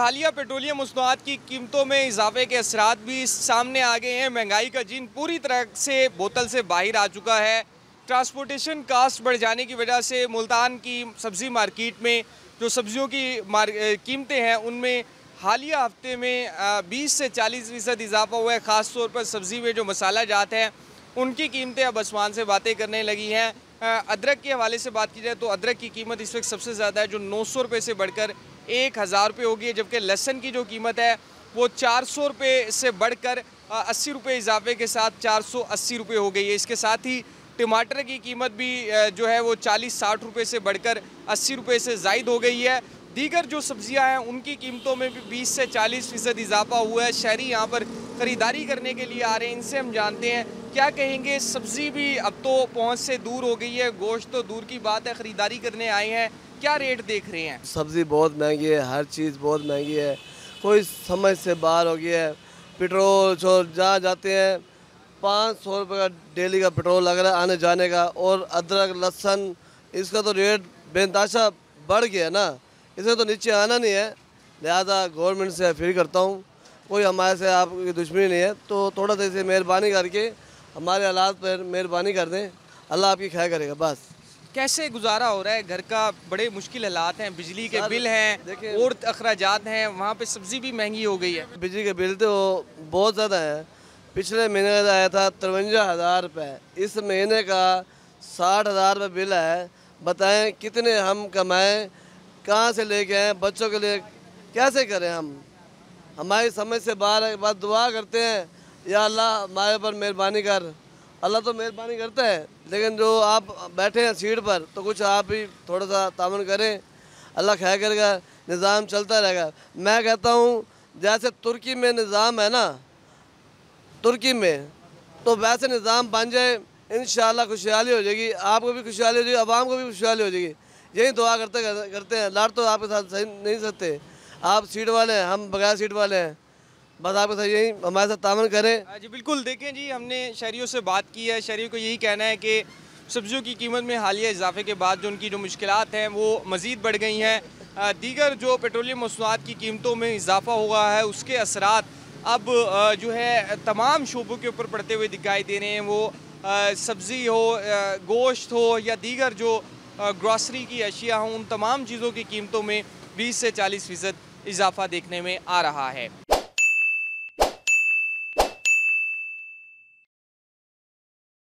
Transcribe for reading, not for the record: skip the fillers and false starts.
हालिया पेट्रोलियम मसनूआत की कीमतों में इजाफे के असरात भी सामने आ गए हैं। महंगाई का जीन पूरी तरह से बोतल से बाहर आ चुका है। ट्रांसपोर्टेशन कास्ट बढ़ जाने की वजह से मुल्तान की सब्ज़ी मार्केट में जो सब्जियों की कीमतें हैं उनमें हालिया हफ्ते में 20 से 40% इजाफा हुआ है। ख़ास तौर पर सब्ज़ी में जो मसाला जात हैं उनकी कीमतें अब आसमान से बातें करने लगी हैं। अदरक के हवाले से बात की जाए तो अदरक की कीमत इस वक्त सबसे ज़्यादा है, जो 900 रुपये से बढ़कर 1000 रुपये हो गई है, जबकि लहसुन की जो कीमत है वो 400 रुपये से बढ़कर 80 रुपये इजाफे के साथ 480 रुपये हो गई है। इसके साथ ही टमाटर की कीमत भी जो है वो 40-60 रुपये से बढ़कर 80 रुपये से ज़ायद हो गई है। दीगर जो सब्जियां हैं उनकी कीमतों में भी 20 से 40% इजाफा हुआ है। शहरी यहाँ पर ख़रीदारी करने के लिए आ रहे हैं, इनसे हम जानते हैं क्या कहेंगे। सब्ज़ी भी अब तो पहुँच से दूर हो गई है, गोश्त तो दूर की बात है, ख़रीदारी करने आए हैं, क्या रेट देख रहे हैं? सब्ज़ी बहुत महंगी है, हर चीज़ बहुत महंगी है, कोई समझ से बाहर हो गया है। पेट्रोल जो जहाँ जाते हैं 500 रुपये का डेली का पेट्रोल लग रहा है आने जाने का। और अदरक लहसुन इसका तो रेट बेतहाशा बढ़ गया ना, इसे तो नीचे आना नहीं है। लिहाजा गवर्नमेंट से अपील करता हूँ, कोई हमारे से आपकी दुश्मनी नहीं है तो थोड़ा सा इसे मेहरबानी करके हमारे हालात पर मेहरबानी कर दें, अल्लाह आपकी खैर करेगा। बस कैसे गुजारा हो रहा है घर का? बड़े मुश्किल हालात हैं, बिजली के बिल हैं और अखराजात हैं, वहाँ पे सब्ज़ी भी महंगी हो गई है। बिजली के बिल तो बहुत ज़्यादा है। पिछले महीने का आया था 53,000 रुपये, इस महीने का 60,000 रुपये बिल है। बताएं कितने हम कमाएं, कहाँ से लेके आएँ, बच्चों के लिए कैसे करें हम? हमारी समझ से बाहर है। बात दुआ करते हैं या अल्लाह हमारे ऊपर मेहरबानी कर। अल्लाह तो मेहरबानी करता है, लेकिन जो आप बैठे हैं सीट पर तो कुछ आप भी थोड़ा सा तामन करें, अल्लाह खैर करेगा, निज़ाम चलता रहेगा। मैं कहता हूँ जैसे तुर्की में निज़ाम है ना, तुर्की में तो वैसे निज़ाम बन जाए, इंशाअल्लाह खुशहाली हो जाएगी, आपको भी खुशहाली हो जाएगी, आवाम को भी खुशहाली हो जाएगी। यही दुआ करते हैं। लड़ तो आपके साथ सही नहीं सकते, आप सीट वाले हैं, हम बगैर सीट वाले हैं। बस आपके साथ यही हमारे साथ तामन करें। जी बिल्कुल, देखें जी, हमने शहरियों से बात की है, शहरियों को यही कहना है कि सब्जियों की कीमत में हालिया इजाफे के बाद जो उनकी जो मुश्किलात हैं वो मज़ीद बढ़ गई हैं। दीगर जो पेट्रोलियम मसनूआत की कीमतों में इजाफा हुआ है उसके असरात अब जो है तमाम शोबों के ऊपर पड़ते हुए दिखाई दे रहे हैं। वो सब्ज़ी हो, गोश्त हो या दीगर जो ग्रॉसरी की अशिया हों, उन तमाम चीज़ों की कीमतों में 20 से 40% इजाफा देखने में आ रहा है।